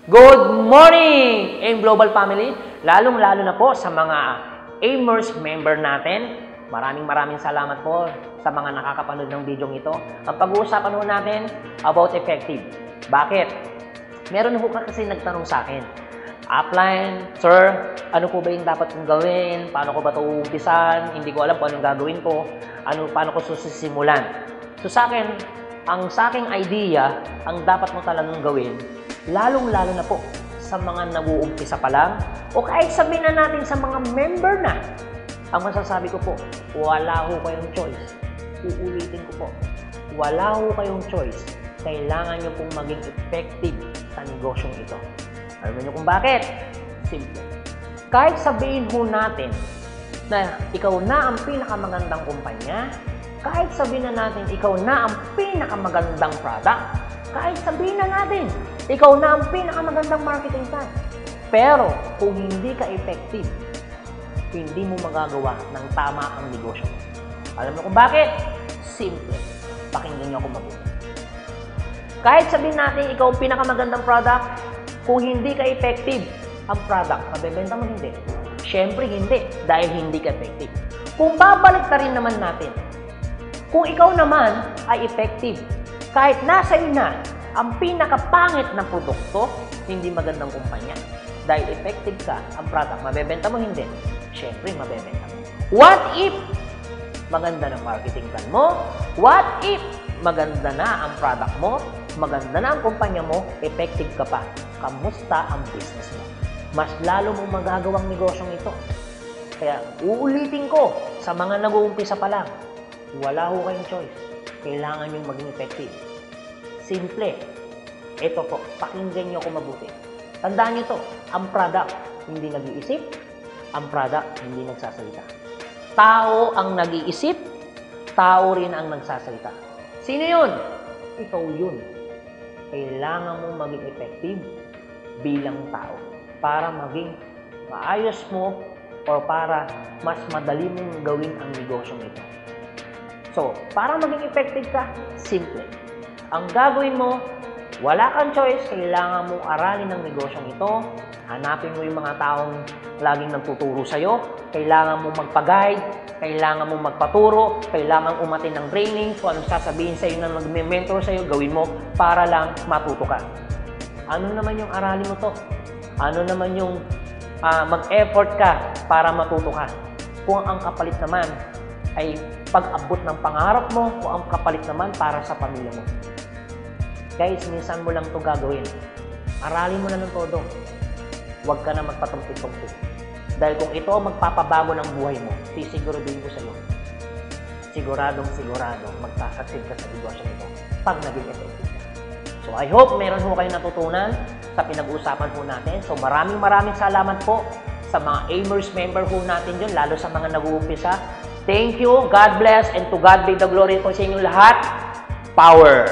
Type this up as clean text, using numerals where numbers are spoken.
Good morning, AIM Global Family! Lalong-lalo na po sa mga AIMers member natin. Maraming salamat po sa mga nakakapanood ng video ito. Ang pag-uusapan po natin about effective. Bakit? Meron po kasi nagtanong sa akin, upline, sir, ano po ba yung dapat kong gawin? Paano ko ba ito uumpisan? Hindi ko alam kung anong gagawin ko. Paano ko susisimulan? So sa akin, ang sa aking idea, ang dapat mo talagang gawin, lalong-lalo na po sa mga nag-uumpisa pa lang o kahit sabihin na natin sa mga member na, ang masasabi ko po, wala ho kayong choice. Uulitin ko po, wala ho kayong choice. Kailangan nyo pong maging effective sa negosyong ito. Alam niyo kung bakit? Simple. Kahit sabihin ho natin na ikaw na ang pinakamagandang kumpanya, kahit sabihin na natin ikaw na ang pinakamagandang product, kahit sabihin na natin ikaw na ang pinakamagandang marketing plan. Pero kung hindi ka effective, hindi mo magagawa ng tama ang negosyo mo. Alam mo kung bakit? Simple. Pakinggan niyo ako mabuti. Kahit sabihin natin ikaw ang pinakamagandang product, kung hindi ka effective, ang product, mabebenta mo hindi. Siyempre hindi, dahil hindi ka effective. Kung babalik na rin naman natin, kung ikaw naman ay effective, kahit nasa iyo na ang pinakapangit na produkto, hindi magandang kumpanya. Dahil effective ka, ang product, mabebenta mo hindi. Siyempre, mabebenta mo. What if maganda na marketing plan mo? What if maganda na ang product mo? Maganda na ang kumpanya mo? Effective ka pa. Kamusta ang business mo? Mas lalo mong magagawang negosyong ito. Kaya, uulitin ko sa mga nag-uumpisa pa lang, wala ho kayong choice. Kailangan yung maging effective. Simple. Ito po, pakinggan nyo ako mabuti. Tandaan nyo to, ang product hindi nag-iisip, ang product hindi nagsasalita. Tao ang nag-iisip, tao rin ang nagsasalita. Sino yun? Ikaw yun. Kailangan mong maging effective bilang tao para maging maayos mo o para mas madali mong gawin ang negosyong ito. So, para maging effective ka, simple. Ang gagawin mo, wala kang choice, kailangan mong aralin ng negosyong ito. Hanapin mo yung mga taong laging nagtuturo sa'yo. Kailangan mong magpa-guide, kailangan mong magpaturo, kailangan umatin ng training. So, anong sasabihin sa'yo na mag-mentor sa'yo, gawin mo para lang matuto ka. Ano naman yung aralin mo to? Ano naman yung mag-effort ka para matuto ka? Kung ang kapalit naman ay pag-abot ng pangarap mo, kung ang kapalit naman para sa pamilya mo. Guys, minsan mo lang ito gagawin. Aralin mo na ng todo. Huwag ka na magpatumpik-tumpik. Dahil kung ito ang magpapabago ng buhay mo, sisiguraduhin ko sa iyo. Siguradong magkakasig ka sa negosyo nito pag naging effective ka. So I hope meron ho kayo natutunan sa pinag-uusapan po natin. So maraming salamat po sa mga AIMers member ho natin dyan, lalo sa mga nag-uumpisa. Thank you, God bless, and to God be the glory po sa inyong lahat. Power!